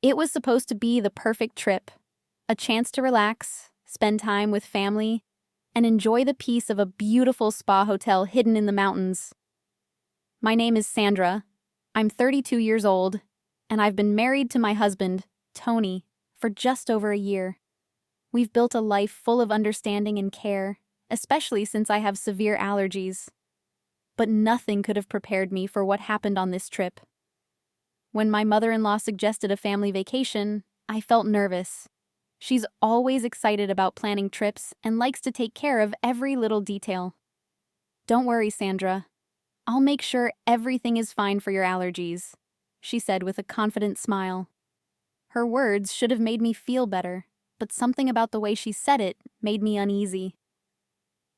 It was supposed to be the perfect trip, a chance to relax, spend time with family, and enjoy the peace of a beautiful spa hotel hidden in the mountains. My name is Sandra. I'm 32 years old, and I've been married to my husband, Tony, for just over a year. We've built a life full of understanding and care, especially since I have severe allergies. But nothing could have prepared me for what happened on this trip. When my mother-in-law suggested a family vacation, I felt nervous. She's always excited about planning trips and likes to take care of every little detail. "Don't worry, Sandra. I'll make sure everything is fine for your allergies," she said with a confident smile. Her words should have made me feel better, but something about the way she said it made me uneasy.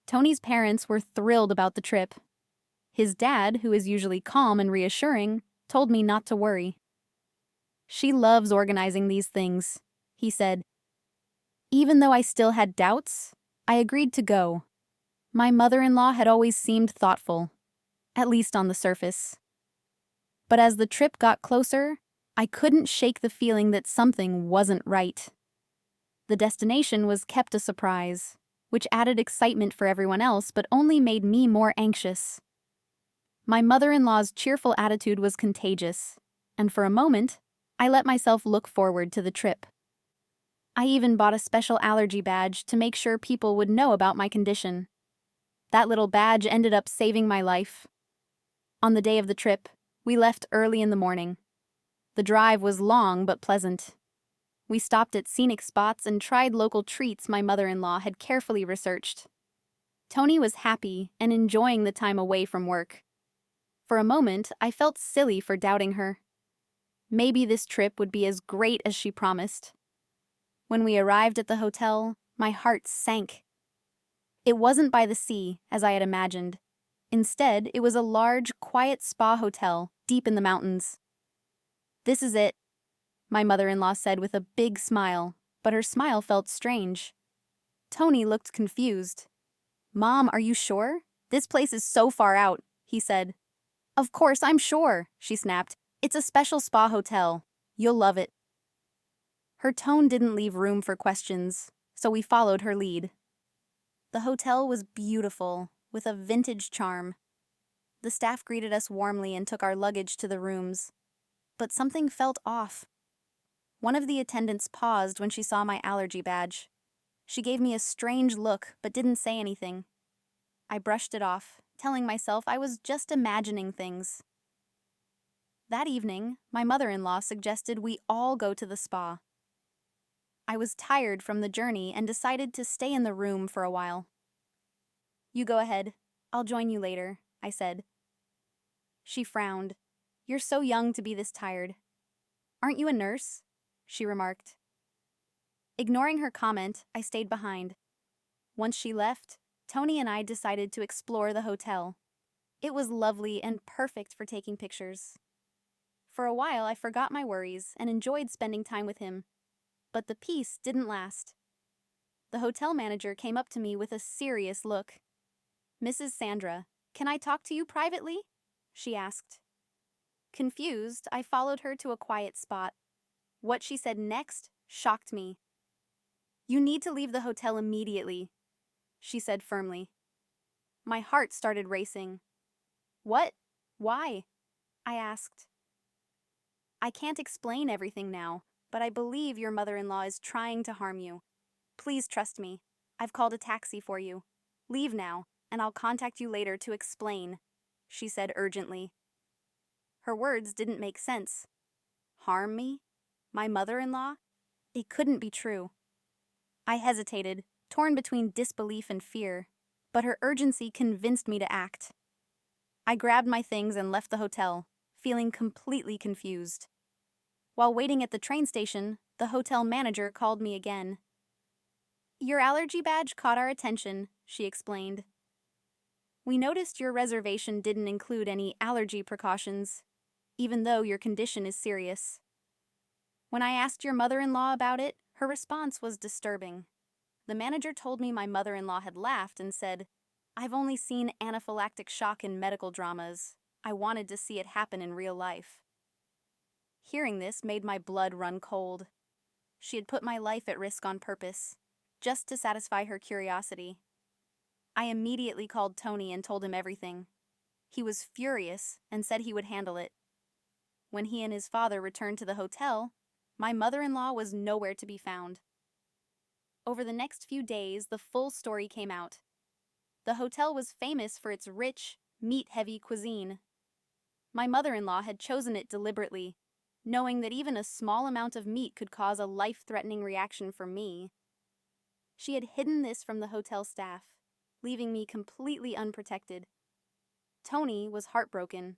Tony's parents were thrilled about the trip. His dad, who is usually calm and reassuring, told me not to worry. "She loves organizing these things," he said. Even though I still had doubts, I agreed to go. My mother-in-law had always seemed thoughtful, at least on the surface. But as the trip got closer, I couldn't shake the feeling that something wasn't right. The destination was kept a surprise, which added excitement for everyone else but only made me more anxious. My mother-in-law's cheerful attitude was contagious, and for a moment, I let myself look forward to the trip. I even bought a special allergy badge to make sure people would know about my condition. That little badge ended up saving my life. On the day of the trip, we left early in the morning. The drive was long but pleasant. We stopped at scenic spots and tried local treats my mother-in-law had carefully researched. Tony was happy and enjoying the time away from work. For a moment, I felt silly for doubting her. Maybe this trip would be as great as she promised. When we arrived at the hotel, my heart sank. It wasn't by the sea, as I had imagined. Instead, it was a large, quiet spa hotel deep in the mountains. "This is it," my mother-in-law said with a big smile, but her smile felt strange. Tony looked confused. "Mom, are you sure? This place is so far out," he said. "Of course, I'm sure," she snapped. "It's a special spa hotel. You'll love it." Her tone didn't leave room for questions, so we followed her lead. The hotel was beautiful, with a vintage charm. The staff greeted us warmly and took our luggage to the rooms. But something felt off. One of the attendants paused when she saw my allergy badge. She gave me a strange look, but didn't say anything. I brushed it off, telling myself I was just imagining things. That evening, my mother-in-law suggested we all go to the spa. I was tired from the journey and decided to stay in the room for a while. "You go ahead. I'll join you later," I said. She frowned. "You're so young to be this tired." "Aren't you a nurse?" she remarked. Ignoring her comment, I stayed behind. Once she left, Tony and I decided to explore the hotel. It was lovely and perfect for taking pictures. For a while, I forgot my worries and enjoyed spending time with him. But the peace didn't last. The hotel manager came up to me with a serious look. "Mrs. Sandra, can I talk to you privately?" she asked. Confused, I followed her to a quiet spot. What she said next shocked me. "You need to leave the hotel immediately," she said firmly. My heart started racing. "What? Why?" I asked. "I can't explain everything now, but I believe your mother-in-law is trying to harm you. Please trust me. I've called a taxi for you. Leave now, and I'll contact you later to explain," she said urgently. Her words didn't make sense. Harm me? My mother-in-law? It couldn't be true. I hesitated, torn between disbelief and fear, but her urgency convinced me to act. I grabbed my things and left the hotel, feeling completely confused. While waiting at the train station, the hotel manager called me again. "Your allergy badge caught our attention," she explained. "We noticed your reservation didn't include any allergy precautions, even though your condition is serious." When I asked your mother-in-law about it, her response was disturbing. The manager told me my mother-in-law had laughed and said, "I've only seen anaphylactic shock in medical dramas. I wanted to see it happen in real life." Hearing this made my blood run cold. She had put my life at risk on purpose, just to satisfy her curiosity. I immediately called Tony and told him everything. He was furious and said he would handle it. When he and his father returned to the hotel, my mother-in-law was nowhere to be found. Over the next few days, the full story came out. The hotel was famous for its rich, meat-heavy cuisine. My mother-in-law had chosen it deliberately, knowing that even a small amount of meat could cause a life-threatening reaction for me. She had hidden this from the hotel staff, leaving me completely unprotected. Tony was heartbroken.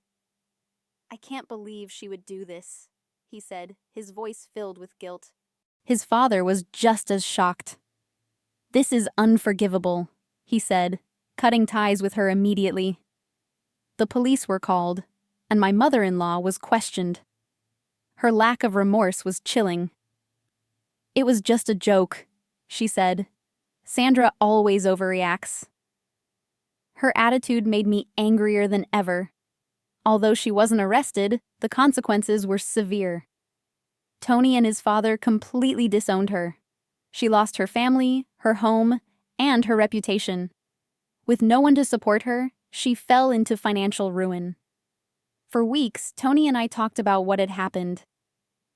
"I can't believe she would do this," he said, his voice filled with guilt. His father was just as shocked. "This is unforgivable," he said, cutting ties with her immediately. The police were called, and my mother-in-law was questioned. Her lack of remorse was chilling. "It was just a joke," she said. "Sandra always overreacts." Her attitude made me angrier than ever. Although she wasn't arrested, the consequences were severe. Tony and his father completely disowned her. She lost her family, her home, and her reputation. With no one to support her, she fell into financial ruin. For weeks, Tony and I talked about what had happened.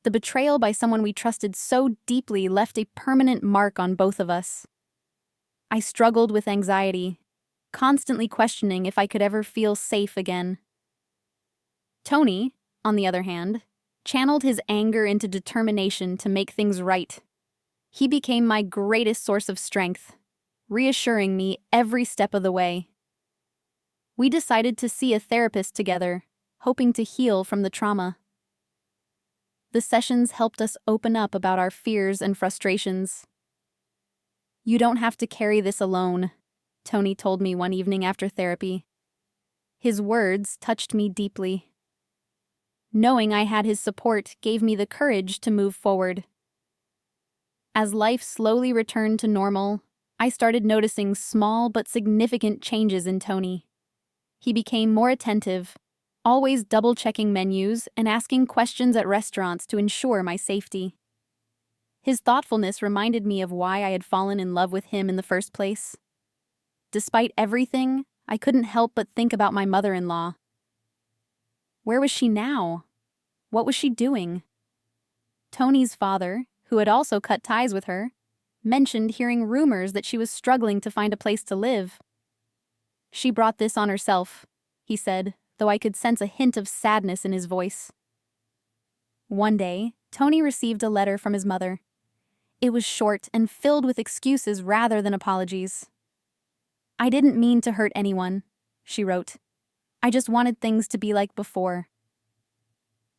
The betrayal by someone we trusted so deeply left a permanent mark on both of us. I struggled with anxiety, constantly questioning if I could ever feel safe again. Tony, on the other hand, channeled his anger into determination to make things right. He became my greatest source of strength, reassuring me every step of the way. We decided to see a therapist together, hoping to heal from the trauma. The sessions helped us open up about our fears and frustrations. "You don't have to carry this alone," Tony told me one evening after therapy. His words touched me deeply. Knowing I had his support gave me the courage to move forward. As life slowly returned to normal, I started noticing small but significant changes in Tony. He became more attentive, always double-checking menus and asking questions at restaurants to ensure my safety. His thoughtfulness reminded me of why I had fallen in love with him in the first place. Despite everything, I couldn't help but think about my mother-in-law. Where was she now? What was she doing? Tony's father, who had also cut ties with her, mentioned hearing rumors that she was struggling to find a place to live. "She brought this on herself," he said, though I could sense a hint of sadness in his voice. One day, Tony received a letter from his mother. It was short and filled with excuses rather than apologies. "I didn't mean to hurt anyone," she wrote. "I just wanted things to be like before."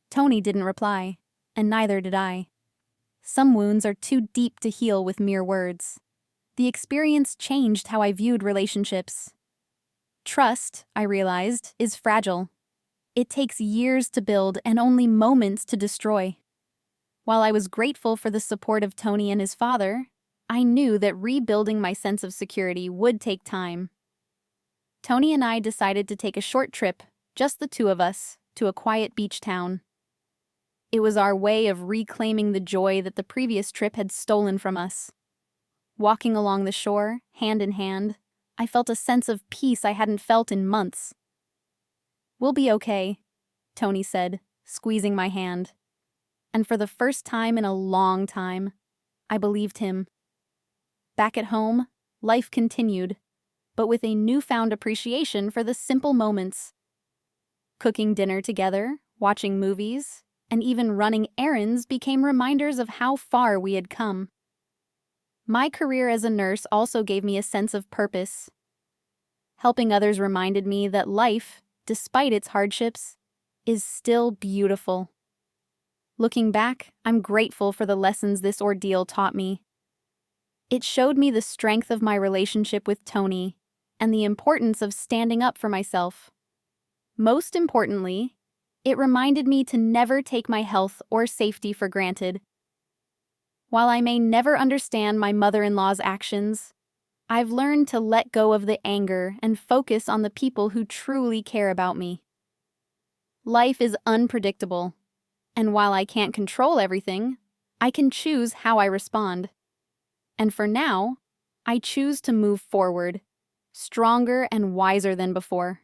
Tony didn't reply, and neither did I. Some wounds are too deep to heal with mere words. The experience changed how I viewed relationships. Trust, I realized, is fragile. It takes years to build and only moments to destroy. While I was grateful for the support of Tony and his father, I knew that rebuilding my sense of security would take time. Tony and I decided to take a short trip, just the two of us, to a quiet beach town. It was our way of reclaiming the joy that the previous trip had stolen from us. Walking along the shore, hand in hand, I felt a sense of peace I hadn't felt in months. "We'll be okay," Tony said, squeezing my hand. And for the first time in a long time, I believed him. Back at home, life continued, but with a newfound appreciation for the simple moments. Cooking dinner together, watching movies, and even running errands became reminders of how far we had come. My career as a nurse also gave me a sense of purpose. Helping others reminded me that life, despite its hardships, is still beautiful. Looking back, I'm grateful for the lessons this ordeal taught me. It showed me the strength of my relationship with Tony and the importance of standing up for myself. Most importantly, it reminded me to never take my health or safety for granted. While I may never understand my mother-in-law's actions, I've learned to let go of the anger and focus on the people who truly care about me. Life is unpredictable, And while I can't control everything, I can choose how I respond. And for now, I choose to move forward, stronger and wiser than before.